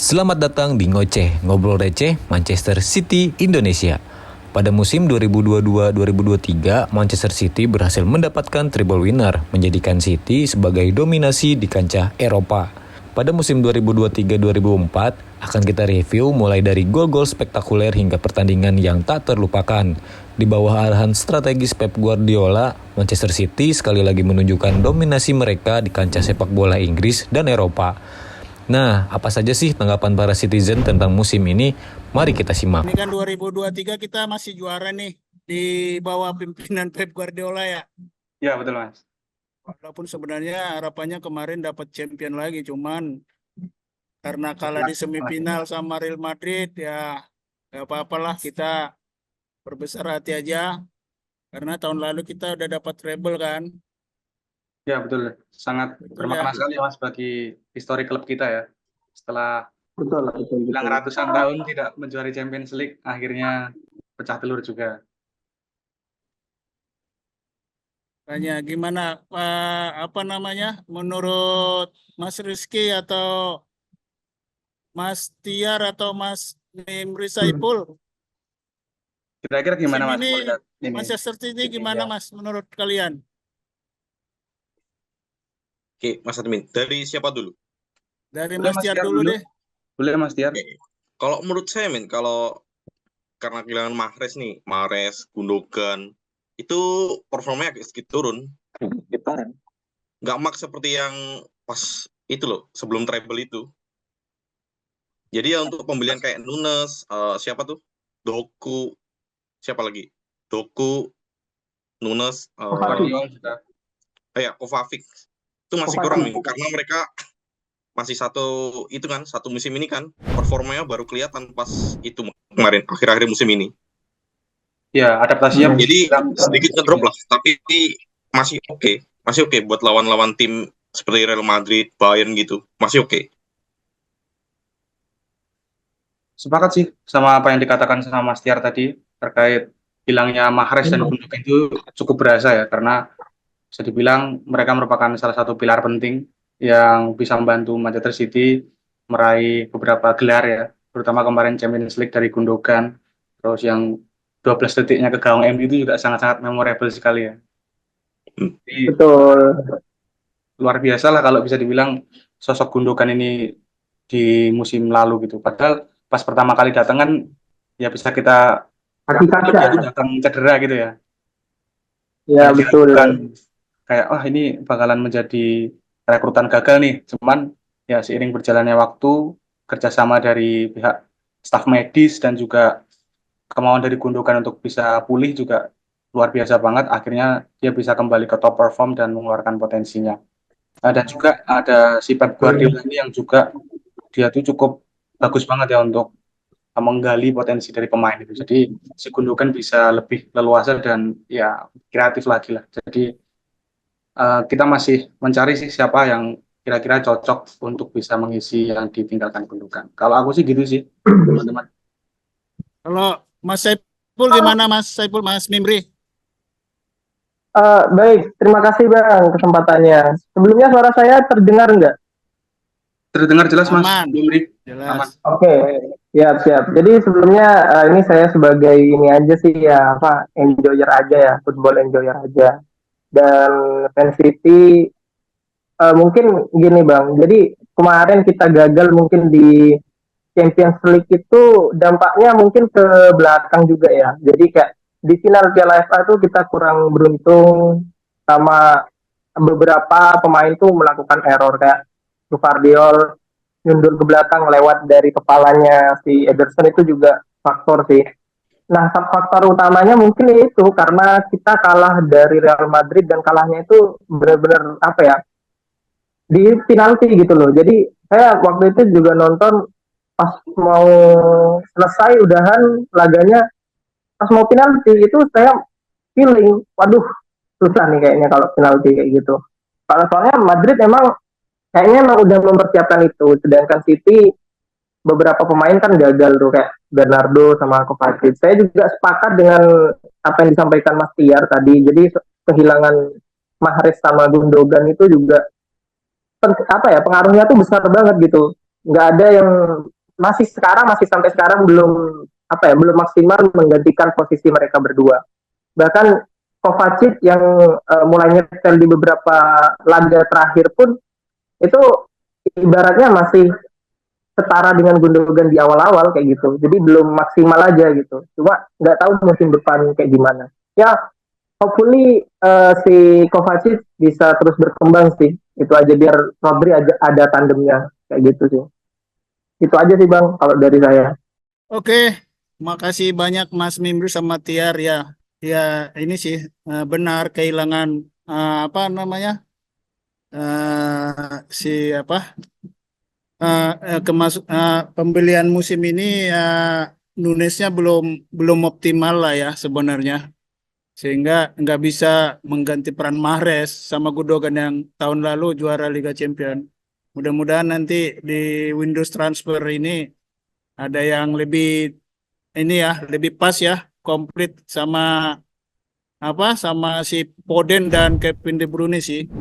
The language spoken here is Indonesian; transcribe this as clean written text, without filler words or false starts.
Selamat datang di Ngoceh, Ngobrol Receh Manchester City Indonesia. Pada musim 2022-2023, Manchester City berhasil mendapatkan triple winner, menjadikan City sebagai dominasi di kancah Eropa. Pada musim 2023-2024, akan kita review mulai dari gol-gol spektakuler hingga pertandingan yang tak terlupakan. Di bawah arahan strategis Pep Guardiola, Manchester City sekali lagi menunjukkan dominasi mereka di kancah sepak bola Inggris dan Eropa. Nah, apa saja sih tanggapan para citizen tentang musim ini? Mari kita simak. Ini kan 2023 kita masih juara nih di bawah pimpinan Pep Guardiola ya. Ya, betul, Mas. Walaupun sebenarnya harapannya kemarin dapat champion lagi, cuman karena kalah di semifinal sama Real Madrid ya gak apa-apalah, kita berbesar hati aja. Karena tahun lalu kita udah dapat treble kan. Ya, betul. Sangat Betul bermakna ya. sekali, Mas, bagi histori klub kita ya. Setelah Betul. bilang ratusan tahun tidak menjuari Champions League, akhirnya pecah telur juga. Tanya gimana apa namanya menurut Mas Rizky atau Mas Tiar atau Mas Mimri Saipul? Kira-kira gimana, Mas? Ini Melihat ini? Manchester City gimana Mas menurut kalian? Oke, Mas Admin. Dari siapa dulu? Dari Boleh, Mas Mas Tiar Tiar dulu dulu. deh. Boleh, Mas Tiar? Kalau menurut saya, kalau karena kehilangan Mahrez, Gundogan, itu performanya agak sedikit turun. Nggak mak seperti yang pas itu loh, sebelum treble itu. Jadi ya untuk pembelian kayak Nunes, siapa tuh? Doku, siapa lagi? Doku, Nunes, Guardiola juga. Kovacic. Itu masih kurang nih, karena mereka masih satu musim ini kan performanya baru kelihatan pas itu kemarin akhir-akhir musim ini. Ya, adaptasinya Jadi sedikit ngedrop lah, tapi masih oke buat lawan-lawan tim seperti Real Madrid, Bayern gitu, masih oke. Sepakat sih sama apa yang dikatakan sama Mas Tiar tadi terkait hilangnya Mahrez dan Gundogan itu cukup berasa ya, karena bisa dibilang mereka merupakan salah satu pilar penting yang bisa membantu Manchester City meraih beberapa gelar ya, terutama kemarin Champions League dari Gundogan, terus yang 12 detiknya ke gawang MU itu juga sangat-sangat memorable sekali ya. Jadi, Betul. luar biasa lah kalau bisa dibilang sosok Gundogan ini di musim lalu gitu. Padahal pas pertama kali datang kan ya bisa kita Kaki dia kaca. tuh datang cedera gitu ya. Ya, betul. Kan kayak ini bakalan menjadi rekrutan gagal nih. Cuman ya seiring berjalannya waktu, kerjasama dari pihak staf medis dan juga kemauan dari Gundogan untuk bisa pulih juga luar biasa banget. Akhirnya dia bisa kembali ke top perform dan mengeluarkan potensinya. Dan juga ada si Pep Guardiola ini yang juga dia tuh cukup bagus banget ya untuk menggali potensi dari pemain itu. Jadi si Gundogan bisa lebih leluasa dan ya kreatif lagi lah. Jadi kita masih mencari sih siapa yang kira-kira cocok untuk bisa mengisi yang ditinggalkan Gundogan. Kalau aku sih gitu sih, teman-teman. Kalau Mas Saipul gimana Mas Saipul, Mas Mimri? Baik, terima kasih Bang kesempatannya. Sebelumnya suara saya terdengar nggak? Terdengar jelas, Mas? Aman. Aman. Jelas. Oke, siap. Jadi sebelumnya ini saya sebagai ini aja sih ya, enjoyer aja ya, football enjoyer aja. Dan fans City mungkin gini Bang. Jadi kemarin kita gagal mungkin di Champions League itu dampaknya mungkin ke belakang juga ya. Jadi kayak di final Piala FA itu kita kurang beruntung sama beberapa pemain tuh melakukan error kayak Gvardiol nyundur ke belakang lewat dari kepalanya si Ederson, itu juga faktor sih. Nah, faktor utamanya mungkin itu karena kita kalah dari Real Madrid dan kalahnya itu benar-benar apa ya, di penalti gitu loh. Jadi saya waktu itu juga nonton pas mau selesai udahan laganya, pas mau penalti itu saya feeling, waduh susah nih kayaknya kalau penalti kayak gitu. Kalau soalnya Madrid kayaknya emang udah mempersiapkan itu, sedangkan City beberapa pemain kan gagal tuh kayak Bernardo sama Kovacic. Saya juga sepakat dengan apa yang disampaikan Mas Tiar tadi. Jadi kehilangan Mahrez sama Gundogan itu juga pengaruhnya tuh besar banget gitu. Nggak ada yang masih sampai sekarang belum maksimal menggantikan posisi mereka berdua. Bahkan Kovacic yang mulai nyetel di beberapa laga terakhir pun itu ibaratnya masih setara dengan Gundogan di awal-awal kayak gitu. Jadi belum maksimal aja gitu. Cuma nggak tahu musim depan kayak gimana. Ya, hopefully si Kovacic bisa terus berkembang sih. Itu aja biar Rodri ada tandemnya kayak gitu sih. Itu aja sih Bang kalau dari saya. Oke, makasih banyak Mas Mimri sama Tiar ya. Ya ini sih benar kehilangan apa namanya si apa pembelian musim ini Nunesnya belum optimal lah ya sebenarnya, sehingga nggak bisa mengganti peran Mahrez sama Gundogan yang tahun lalu juara Liga Champion. Mudah-mudahan nanti di Windows transfer ini ada yang ini ya lebih pas ya, komplit sama sama si Foden dan Kevin De Bruyne sih.